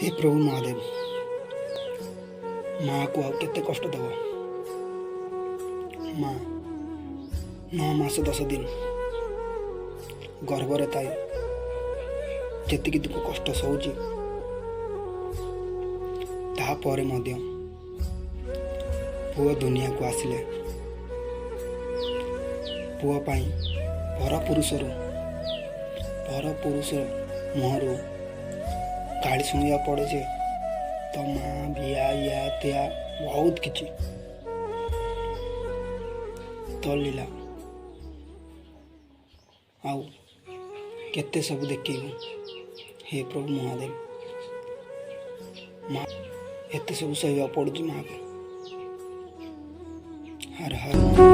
हे प्रभु महादेव, माँ को आउ केते कष्ट देव। माँ 9 मास 10 दिन गर्भरे थाई जेतिकी दुख कष्ट सौची तापर मध्य पुओ दुनिया को आसिले पुओ पाई पर पुरुषर मुहरु गाड़ी शुणा पड़े जे तो माँ बिया या त्या बहुत किछि तो लीला आउ केते सब देखिबू। हे प्रभु महादेव, माँ एते सब सहवा पड़ुची माँ को। हर हर